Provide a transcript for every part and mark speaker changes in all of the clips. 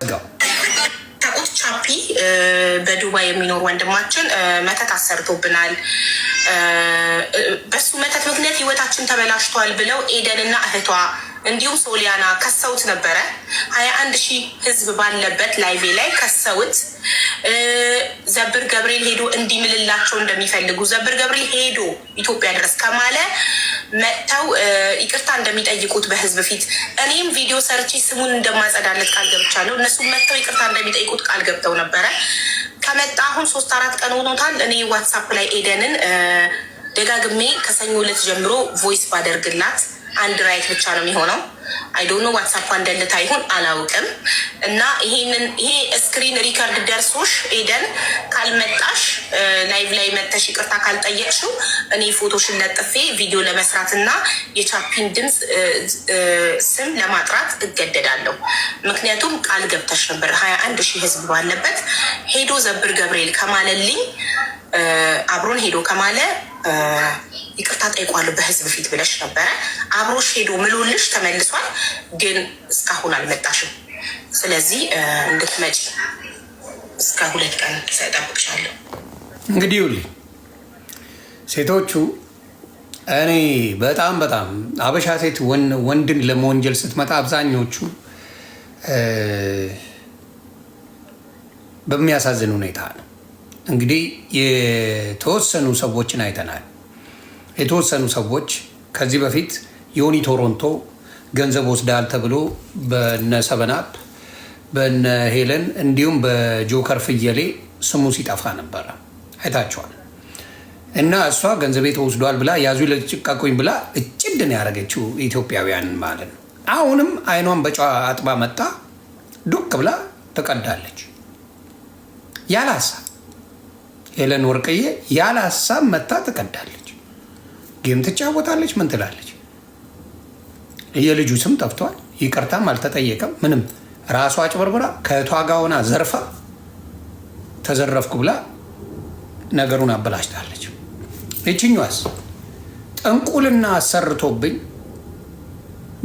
Speaker 1: ታውቁት ቻፒ በዱባይ የሚኖር ወንድማችን መተት አሰርቶብናል። በሱ መተት ምክንያት ህይወታችን ተበላሽቷል ብለው ኤደንና እህቷ እንዲሁም ሶሊያና ከሰውት ነበረ። 21,000 ህዝብ ባለበት ላይቬ ላይ ከሰውት ዘብር ገብርኤል ሄዶ እንዲምልላቸው እንደሚፈልጉ ዘብር ገብርኤል ሄዶ ኢትዮጵያ ድረስ ከማለ መጥተው ይቅርታ እንደሚጠይቁት በህዝብ ፊት እኔም ቪዲዮ ሰርቼ ስሙን እንደማጸዳለት ቃል ገብቻለሁ። እነሱም መጥተው ይቅርታ እንደሚጠይቁት ቃል ገብተው ነበረ። ከመጣ አሁን 3-4 ቀን ሆኖታል። እኔ ዋትሳፕ ላይ ኤደንን ደጋግሜ ከሰኞ ዕለት ጀምሮ ቮይስ ባደርግላት አንድ ራይት ብቻ ነው የሚሆነው። አይዶኖ ዋትሳፕ እንደልታ ይሁን አላውቅም። እና ይሄ ስክሪን ሪከርድ ደርሶሽ ኤደን ካልመጣሽ ላይቭ ላይ መተሽ ይቅርታ ካልጠየቅሽው እኔ ፎቶሽን ለጥፌ ቪዲዮ ለመስራት እና የቻፒን ድምፅ ስም ለማጥራት እገደዳለሁ። ምክንያቱም ቃል ገብተሽ ነበር 21,000 ህዝብ ባለበት ሄዶ ዘብር ገብርኤል ከማለልኝ አብሮን ሄዶ ከማለ ይቅርታ ጠይቋለሁ በህዝብ ፊት ብለሽ ነበረ። አብሮሽ ሄዶ ምሎልሽ ተመልሷል፣ ግን እስካሁን አልመጣሽም። ስለዚህ እንድትመጪ እስከ 2 ቀን እጠብቅሻለሁ።
Speaker 2: እንግዲህ ይኸውልሽ ሴቶቹ እኔ በጣም አበሻ ሴት ወንድን ለመወንጀል ስትመጣ አብዛኞቹ በሚያሳዝን ሁኔታ ነው። እንግዲህ የተወሰኑ ሰዎችን አይተናል። የተወሰኑ ሰዎች ከዚህ በፊት ዮኒ ቶሮንቶ ገንዘብ ወስዳል ተብሎ በነ ሰበናፕ በነ ሄለን እንዲሁም በጆከር ፍየሌ ስሙ ሲጠፋ ነበረ፣ አይታችኋል። እና እሷ ገንዘቤ ተወስዷል ብላ ያዙ ለጭቃቆኝ ብላ እጭድን ያደረገችው ኢትዮጵያውያን ማለት ነው። አሁንም አይኗን በጨዋ አጥባ መጣ ዱቅ ብላ ተቀዳለች ያለ ሀሳብ። ሄለን ወርቅዬ ያለ ሀሳብ መታ ተቀዳለች። ጌም ትጫወታለች፣ ምን ትላለች። የልጁ ስም ጠፍቷል፣ ይቅርታም አልተጠየቀም። ምንም ራሷ አጭበርብራ ከእቷ ጋር ሆና ዘርፋ ተዘረፍኩ ብላ ነገሩን አበላሽታለች። ይችኛዋስ ጥንቁልና አሰርቶብኝ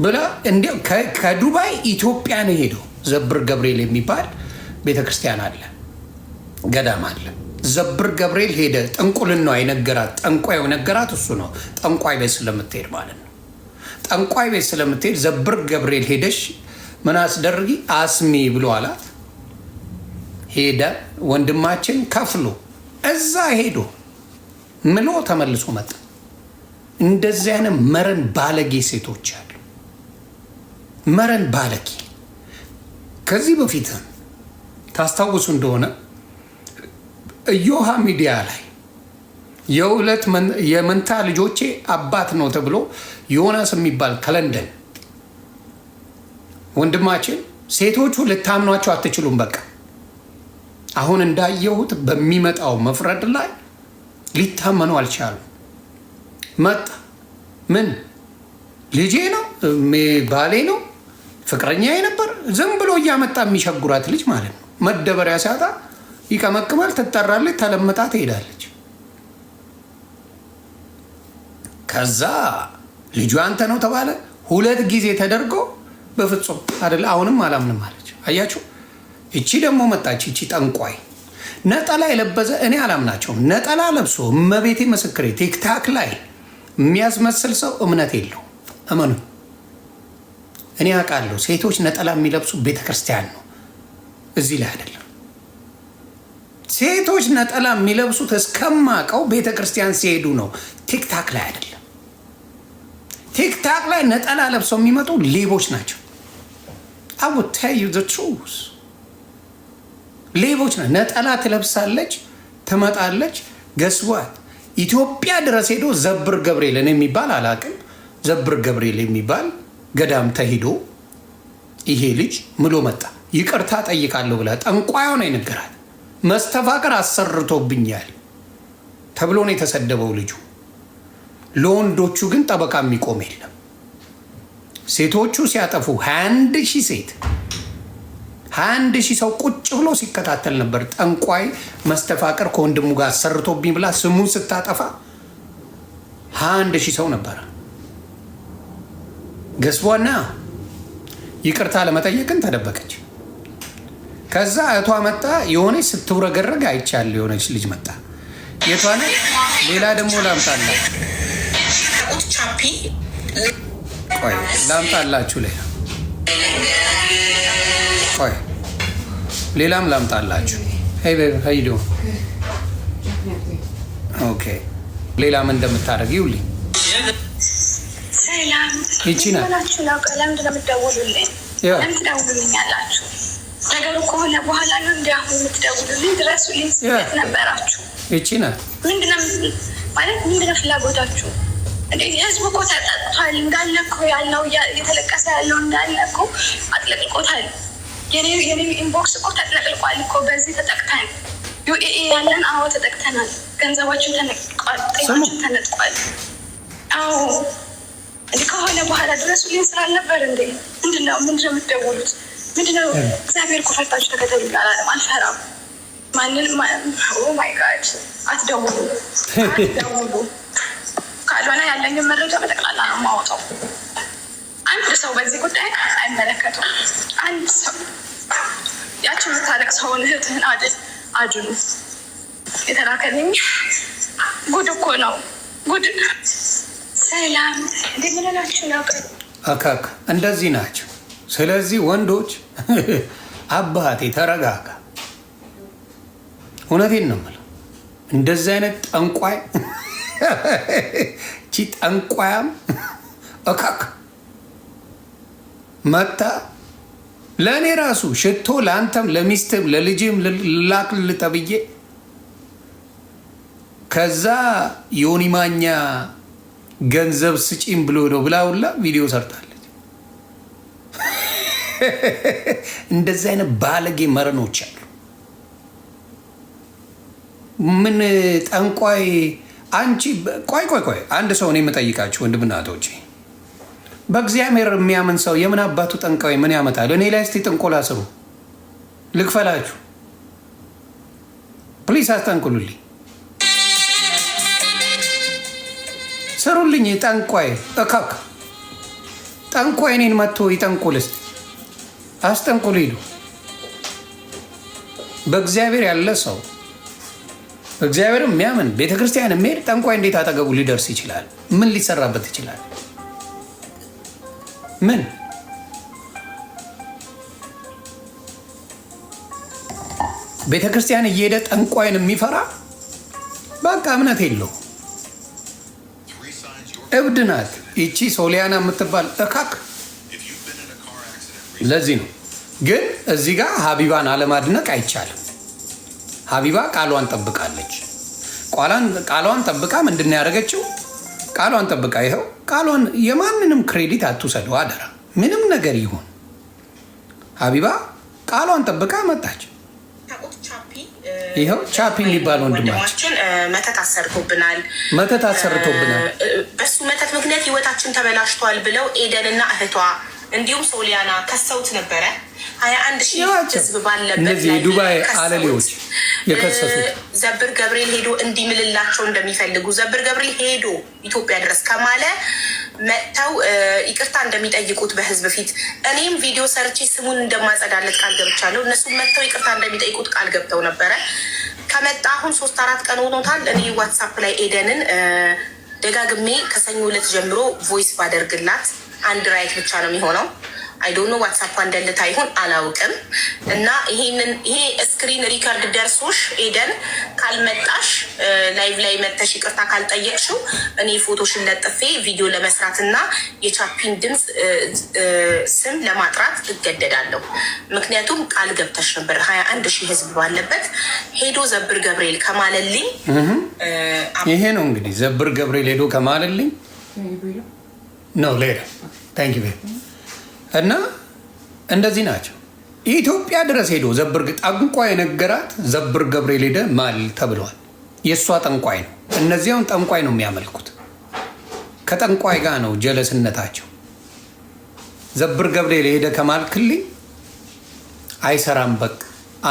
Speaker 2: ብላ እንዲያው ከዱባይ ኢትዮጵያ ነው ሄደው ዘብር ገብርኤል የሚባል ቤተክርስቲያን አለ፣ ገዳም አለ። ዘብር ገብርኤል ሄደ። ጥንቁልናዋ የነገራት ጠንቋዩ ነገራት እሱ ነው። ጠንቋይ ቤት ስለምትሄድ ማለት ነው። ጠንቋይ ቤት ስለምትሄድ ዘብር ገብርኤል ሄደሽ ምን አስደርጊ አስሚ ብሎ አላት። ሄደ ወንድማችን ከፍሎ እዛ ሄዶ ምሎ ተመልሶ መጣ። እንደዚህ አይነት መረን ባለጌ ሴቶች አሉ። መረን ባለጌ። ከዚህ በፊት ታስታውሱ እንደሆነ እዮሃ ሚዲያ ላይ የሁለት የመንታ ልጆቼ አባት ነው ተብሎ ዮናስ የሚባል ከለንደን ወንድማችን ሴቶቹ ልታምኗቸው አትችሉም። በቃ አሁን እንዳየሁት በሚመጣው መፍረድ ላይ ሊታመኑ አልቻሉም። መጣ ምን ልጄ ነው ባሌ ነው ፍቅረኛ ነበር ዝም ብሎ እያመጣ የሚሸጉራት ልጅ ማለት ነው። መደበሪያ ሲያጣ ይቀመቅማል፣ ትጠራለች፣ ተለምጣ ትሄዳለች። ከዛ ልጁ አንተ ነው ተባለ። 2 ጊዜ ተደርጎ በፍጹም አይደለ አሁንም አላምንም አለች። አያችሁ፣ እቺ ደግሞ መጣች። እቺ ጠንቋይ ነጠላ የለበሰ እኔ አላምናቸውም። ነጠላ ለብሶ እመቤቴ ምስክሬ ቲክታክ ላይ የሚያስመስል ሰው እምነት የለው። እመኑ፣ እኔ አውቃለሁ። ሴቶች ነጠላ የሚለብሱ ቤተክርስቲያን ነው፣ እዚህ ላይ አይደለም። ሴቶች ነጠላ የሚለብሱት እስከማውቀው ቤተክርስቲያን ሲሄዱ ነው፣ ቲክታክ ላይ አይደለም። ቲክታክ ላይ ነጠላ ለብሰው የሚመጡ ሌቦች ናቸው። I will tell you the truth። ሌቦች ነው። ነጠላ ትለብሳለች፣ ትመጣለች። ገስዋት ኢትዮጵያ ድረስ ሄዶ ዘብር ገብርኤልን የሚባል አላውቅም፣ ዘብር ገብርኤል የሚባል ገዳም ተሂዶ ይሄ ልጅ ምሎ መጣ። ይቅርታ ጠይቃለሁ ብላ ጠንቋዩ ነው የነገራት። መስተፋቅር አሰርቶብኛል ተብሎ ነው የተሰደበው ልጁ። ለወንዶቹ ግን ጠበቃ የሚቆም የለም። ሴቶቹ ሲያጠፉ 21,000 ሴት 21,000 ሰው ቁጭ ብሎ ሲከታተል ነበር። ጠንቋይ መስተፋቅር ከወንድሙ ጋር አሰርቶብኝ ብላ ስሙን ስታጠፋ 21,000 ሰው ነበረ። ገስቧና ይቅርታ ለመጠየቅን ተደበቀች። ከዛ እህቷ መጣ የሆነች ስትውረገረግ አይቻል የሆነች ልጅ መጣ። የቷ ነው? ሌላ ደግሞ ላምጣላችሁ።
Speaker 1: ቻፒ
Speaker 2: ቆይ ላምጣላችሁ። ሌላ ቆይ ሌላም ላምጣላችሁ። ሄይ ቤቢ ሀይዶ ኦኬ። ሌላ ምን እንደምታደርግ ይውልኝ።
Speaker 3: ሰላም
Speaker 2: ይቺ ናት።
Speaker 3: ለምንድን ነው የምትደውሉልኝ? ለምን ትደውሉልኛላችሁ? ነገሩ ከሆነ በኋላ ነው እንዲ አሁን የምትደውሉልኝ? ድረሱልኝ። ስት ነበራችሁ?
Speaker 2: ይቺ ናት።
Speaker 3: ምንድነው ፍላጎታችሁ? ህዝቡ እኮ ተጠጥቷል እንዳለ እኮ ያለው እየተለቀሰ ያለው እንዳለ እኮ አጥለቅልቆታል። የኔ ኢንቦክስ እኮ ተጥለቅልቋል እኮ። በዚህ ተጠቅተን ዩኤኤ ያለን አዎ ተጠቅተናል። ገንዘባችን ተነጥቋል፣ ጤናችን ተነጥቋል። አዎ እንዲህ ከሆነ በኋላ ድረሱልኝ ስላልነበር እንዴ ምንድነው የምትደውሉት? ምንድነው? እግዚአብሔር እኮ ፈርታችሁ ተከተሉ አላለም። አልፈራም ማንን። ማይ ጋድ አትደውሉ፣ አትደውሉ። ካልሆነ ያለኝን መረጃ በጠቅላላ ነው የማወጣው። አንድ ሰው በዚህ ጉዳይ አይመለከቱም። አንድ ሰው ያችን የምታለቅሰውን እህትህን አድኑ። የተላከልኝ ጉድ እኮ ነው ጉድ። ሰላም እንደምንላችሁ ነው
Speaker 2: አካክ እንደዚህ ናቸው። ስለዚህ ወንዶች አባቴ ተረጋጋ። እውነቴን ነው የምለው። እንደዚህ አይነት ጠንቋይ ቺ ጠንቋያም እካክ መታ ለእኔ ራሱ ሽቶ ለአንተም ለሚስትም ለልጅም ላክል ተብዬ ከዛ ዮኒ ማኛ ገንዘብ ስጪም ብሎ ነው ብላውላ ቪዲዮ ሰርታለች። እንደዚህ አይነት ባለጌ መረኖች አሉ። ምን ጠንቋይ አንቺ ቆይ አንድ ሰው ነው የምጠይቃችሁ ወንድምና እህቶቼ፣ በእግዚአብሔር የሚያምን ሰው የምን አባቱ ጠንቋይ ምን ያመጣል? እኔ ላይ እስቲ ጥንቆላ ስሩ ልክፈላችሁ። ፕሊስ አስጠንቁሉልኝ፣ ስሩልኝ። ጠንቋይ እካክ ጠንቋይ እኔን መጥቶ ይጠንቁል። እስቲ አስጠንቁሉ ይሉ። በእግዚአብሔር ያለ ሰው እግዚአብሔር የሚያምን ቤተ ክርስቲያን የሚሄድ ጠንቋይ እንዴት አጠገቡ ሊደርስ ይችላል? ምን ሊሰራበት ይችላል? ምን ቤተ ክርስቲያን እየሄደ ጠንቋይን የሚፈራ በቃ እምነት የለው፣ እብድ ናት ይቺ ሶሊያና የምትባል እካክ። ለዚህ ነው ግን እዚህ ጋር ሀቢባን አለማድነቅ አይቻልም። ሀቢባ ቃሏን ጠብቃለች። ቃሏን ጠብቃ ምንድን ነው ያደረገችው? ቃሏን ጠብቃ ይኸው ቃሏን የማንንም ክሬዲት አትውሰደው አደራ። ምንም ነገር ይሁን ሀቢባ ቃሏን ጠብቃ መጣች። ይኸው ቻፒ የሚባል ወንድማችን
Speaker 1: መተት አሰርቶብናል። በሱ መተት ምክንያት ህይወታችን ተበላሽቷል ብለው ኤደንና እህቷ እንዲሁም ሶሊያና ከሰውት ነበረ። 21,000 ህዝብ ባለበት
Speaker 2: የዱባይ አለሌዎች የከሰሱት
Speaker 1: ዘብር ገብርኤል ሄዶ እንዲምልላቸው እንደሚፈልጉ ዘብር ገብርኤል ሄዶ ኢትዮጵያ ድረስ ከማለ መጥተው ይቅርታ እንደሚጠይቁት በህዝብ ፊት እኔም ቪዲዮ ሰርቼ ስሙን እንደማጸዳለት ቃል ገብቻለሁ። እነሱም መጥተው ይቅርታ እንደሚጠይቁት ቃል ገብተው ነበረ። ከመጣ አሁን 3-4 ቀን ሆኖታል። እኔ ዋትሳፕ ላይ ኤደንን ደጋግሜ ከሰኞ ዕለት ጀምሮ ቮይስ ባደርግላት አንድ ራይት ብቻ ነው የሚሆነው። አይዶኖ ዋትሳፕ እንደልታ ይሁን አላውቅም። እና ይሄ ስክሪን ሪከርድ ደርሶሽ ኤደን ካልመጣሽ ላይቭ ላይ መተሽ ይቅርታ ካልጠየቅሽው እኔ ፎቶሽን ለጥፌ ቪዲዮ ለመስራት እና የቻፒን ድምፅ ስም ለማጥራት እገደዳለሁ። ምክንያቱም ቃል ገብተሽ ነበር 21,000 ህዝብ ባለበት ሄዶ ዘብር ገብርኤል ከማለልኝ
Speaker 2: ይሄ ነው እንግዲህ ዘብር ገብርኤል ሄዶ ከማለልኝ ነው ሌላ ታንክ ዩ እና እንደዚህ ናቸው። ኢትዮጵያ ድረስ ሄዶ ዘብር ጠንቋይ የነገራት ዘብር ገብርኤል ሄደ ማል ተብለዋል። የእሷ ጠንቋይ ነው። እነዚያውን ጠንቋይ ነው የሚያመልኩት። ከጠንቋይ ጋር ነው ጀለስነታቸው። ዘብር ገብርኤል ሄደ ከማልክልኝ አይሰራም፣ በቃ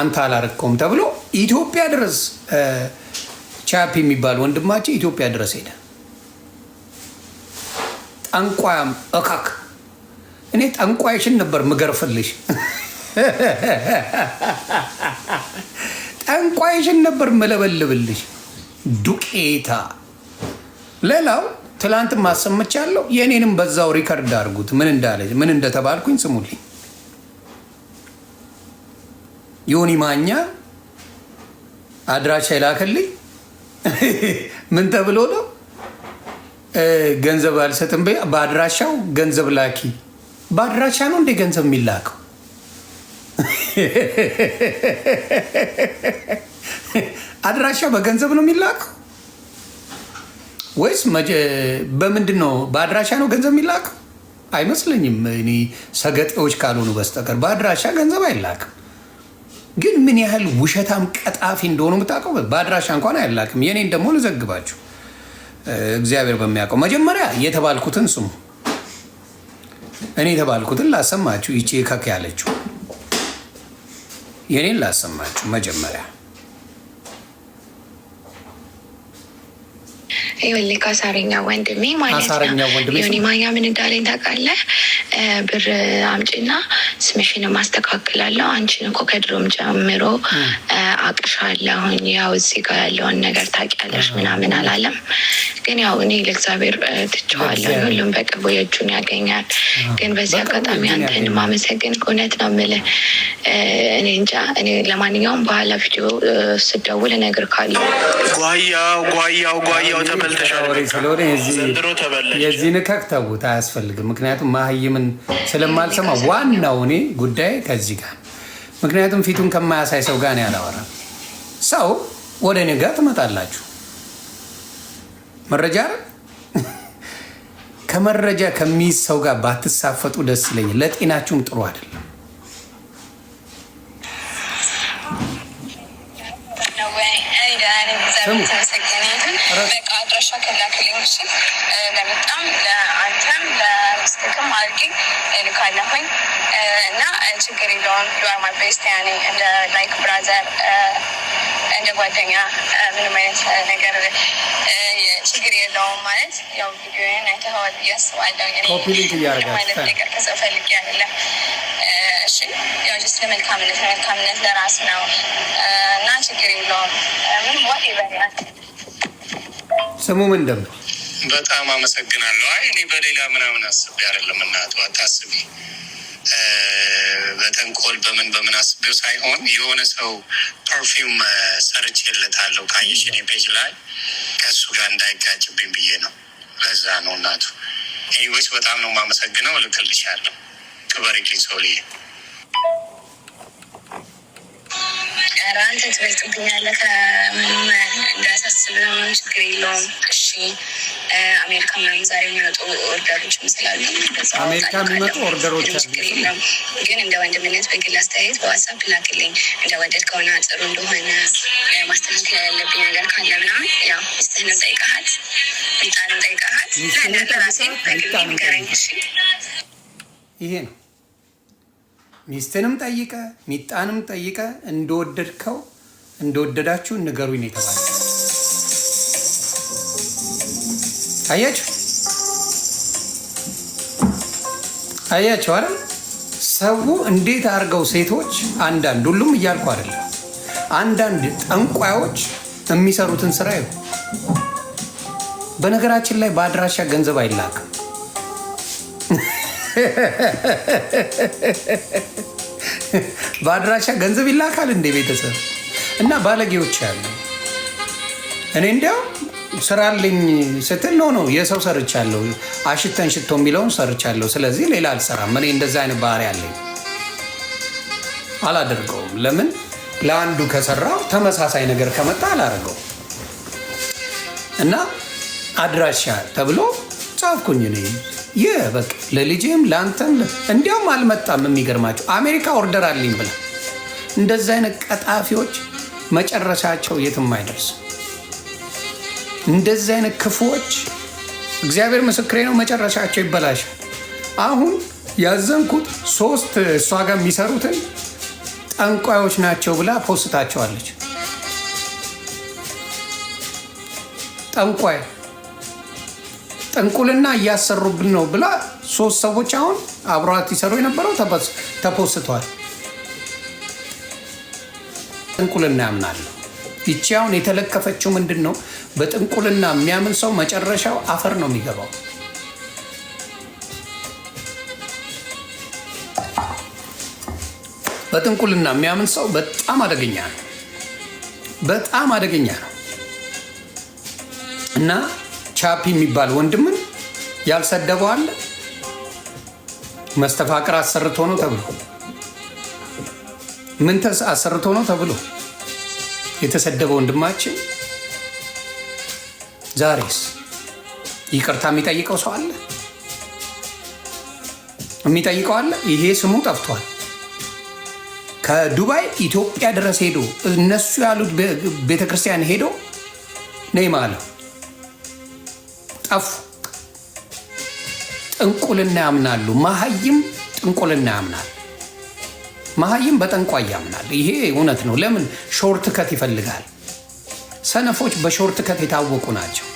Speaker 2: አንተ አላረከውም ተብሎ ኢትዮጵያ ድረስ ቻፒ የሚባል ወንድማቸው ኢትዮጵያ ድረስ ሄደ። ጠንቋያም እካክ እኔ ጠንቋይሽን ነበር ምገርፍልሽ። ጠንቋይሽን ነበር መለበልብልሽ ዱቄታ። ሌላው ትላንት ማሰመቻለሁ። የኔንም በዛው ሪከርድ አድርጉት። ምን እንደተባልኩኝ ስሙልኝ። ዮኒ ማኛ አድራሻ ይላከልኝ። ምን ተብሎ ነው? ገንዘብ አልሰጥም በአድራሻው ገንዘብ ላኪ። በአድራሻ ነው እንደ ገንዘብ የሚላከው? አድራሻ በገንዘብ ነው የሚላከው ወይስ በምንድን ነው? በአድራሻ ነው ገንዘብ የሚላከው? አይመስለኝም። እኔ ሰገጤዎች ካልሆኑ በስተቀር በአድራሻ ገንዘብ አይላክም። ግን ምን ያህል ውሸታም ቀጣፊ እንደሆኑ የምታውቀው። በአድራሻ እንኳን አይላክም። የኔን ደግሞ ልዘግባችሁ እግዚአብሔር በሚያውቀው። መጀመሪያ የተባልኩትን ስሙ። እኔ የተባልኩትን ላሰማችሁ። ይቺ ከክ ያለችው የኔን ላሰማችሁ መጀመሪያ።
Speaker 3: ይኸውልህ አሳረኛ ወንድሜ ማለት ነው። ዮኒ ማኛ ምን እንዳለኝ ታውቃለህ? ብር አምጪና ስምሽን ማስተካከላለሁ። አንቺን እኮ ከድሮም ጀምሮ አቅሻለሁኝ። ያው እዚህ ጋር ያለውን ነገር ታውቂያለሽ ምናምን አላለም። ግን ያው እኔ ለእግዚአብሔር ትቼዋለሁ። ሁሉም በቅርቡ የእጁን ያገኛል። ግን በዚህ አጋጣሚ አንተን ማመሰግን እውነት ነው የምልህ። እኔ እንጃ። እኔ ለማንኛውም በኋላ ቪዲዮ ስደውል እነግርሃለሁ።
Speaker 4: ጓያው ተበልተሻል።
Speaker 2: የዚህ ንከክ ተውት፣ አያስፈልግም። ምክንያቱም ማህይምን ስለማልሰማ ዋናው እኔ ጉዳይ ከዚህ ጋር፣ ምክንያቱም ፊቱን ከማያሳይ ሰው ጋር ነው ያላወራም። ሰው ወደ እኔ ጋር ትመጣላችሁ መረጃ ከመረጃ ከሚይዝ ሰው ጋር ባትሳፈጡ ደስ ይለኛል። ለጤናችሁም ጥሩ አይደለም።
Speaker 3: አድራሻ ከላክልኝ ለበጣም ለአንተም ለምስትክም አድርጌ ልካለሁኝ እና ችግር የለውም። ዩአር ቤስት ያኔ እንደ ላይክ ብራዘር እንደ ጓደኛ ምንም አይነት ነገር ችግር የለውም። ማለት ያው ቪዲዮን አይተኸዋል ብዬ አስባለሁ። ማለት ነገር ከሰው ፈልጌ አይደለም። እሺ ያው ጀስት ለመልካምነት ለራስ ነው እና ችግር የለውም። ምንም ዋት ይበላል።
Speaker 2: ስሙ ምን እንደም
Speaker 4: በጣም አመሰግናለሁ። አይ እኔ በሌላ ምናምን አስቤ አይደለም። እናቱ አታስቢ። በተንኮል በምን አስቤው ሳይሆን የሆነ ሰው ፐርፊውም ሰርቼለታለሁ ካየሽ እኔ ፔጅ ላይ ከእሱ ጋር እንዳይጋጭብኝ ብዬ ነው። ለዛ ነው እናቱ። ኤኒዌይስ በጣም ነው የማመሰግነው። እልክልሻለሁ። ክበሪልኝ ሰውልዬ።
Speaker 3: አንተ ትበልጥብኛለህ። ከምንም እንዳያሳስብህ ችግር የለውም። እሺ አሜሪካ ምናምን ዛሬ የሚመጡ ኦርደሮች ስላሉ
Speaker 2: አሜሪካ የሚመጡ ኦርደሮች
Speaker 3: ችግር የለም። ግን እንደ ወንድምነት በግል አስተያየት በዋትስአፕ ላክልኝ። እንደወደድከውና ጥሩ እንደሆነ ማስተካከል ያለብኝ ነገር ካለ ምናምን ያው ሚስትህንም ጠይቀሃት ሚጣንም ጠይቀሃት ለራሴ በግል ንገረኝ። እሺ
Speaker 2: ይሄ ነው። ሚስትንም ጠይቀ ሚጣንም ጠይቀ እንደወደዳችሁ ንገሩኝ ነው የተባለ። አያችሁ አይደል? ሰው እንዴት አድርገው ሴቶች አንዳንድ ሁሉም እያልኩ አይደለም፣ አንዳንድ ጠንቋዮች የሚሰሩትን ስራ ይሁ። በነገራችን ላይ በአድራሻ ገንዘብ አይላክም። በአድራሻ ገንዘብ ይላካል እንደ ቤተሰብ እና ባለጌዎች ያሉ። እኔ እንዲያው ስራልኝ ስትል ነው የሰው ሰርቻለሁ፣ አሽተን ሽቶ የሚለውን ሰርቻለሁ፣ ስለዚህ ሌላ አልሰራም። እኔ እንደዛ አይነት ባህሪ ያለኝ አላደርገውም። ለምን ለአንዱ ከሰራው ተመሳሳይ ነገር ከመጣ አላደርገው እና አድራሻ ተብሎ ጻፍኩኝ እኔ ይህ በቃ ለልጄም ለአንተም እንዲያውም አልመጣም። የሚገርማቸው አሜሪካ ኦርደር አለኝ ብላ እንደዚህ አይነት ቀጣፊዎች መጨረሻቸው የትም አይደርስም። እንደዚህ አይነት ክፉዎች እግዚአብሔር ምስክሬ ነው፣ መጨረሻቸው ይበላሻል። አሁን ያዘንኩት 3 እሷ ጋር የሚሰሩትን ጠንቋዮች ናቸው ብላ ፖስታቸዋለች። ጠንቋይ ጥንቁልና እያሰሩብን ነው ብላ 3 ሰዎች አሁን አብሯት ይሰሩ የነበረው ተፖስተዋል። ጥንቁልና ያምናለሁ። ይቺ አሁን የተለከፈችው ምንድን ነው? በጥንቁልና የሚያምን ሰው መጨረሻው አፈር ነው የሚገባው። በጥንቁልና የሚያምን ሰው በጣም አደገኛ ነው፣ በጣም አደገኛ ነው። እና ቻፒ የሚባል ወንድምን ያልሰደበው አለ። መስተፋቅር አሰርቶ ነው ተብሎ ምን አሰርቶ ነው ተብሎ የተሰደበ ወንድማችን ዛሬስ ይቅርታ የሚጠይቀው ሰው አለ? የሚጠይቀው አለ? ይሄ ስሙ ጠፍቷል። ከዱባይ ኢትዮጵያ ድረስ ሄዶ እነሱ ያሉት ቤተክርስቲያን ሄዶ ነይ ማለው ጠፉ። ጥንቁልና ያምናሉ። መሀይም ጥንቁልና ያምናል። መሀይም በጠንቋይ ያምናል። ይሄ እውነት ነው። ለምን ሾርት ከት ይፈልጋል? ሰነፎች በሾርት ከት የታወቁ ናቸው።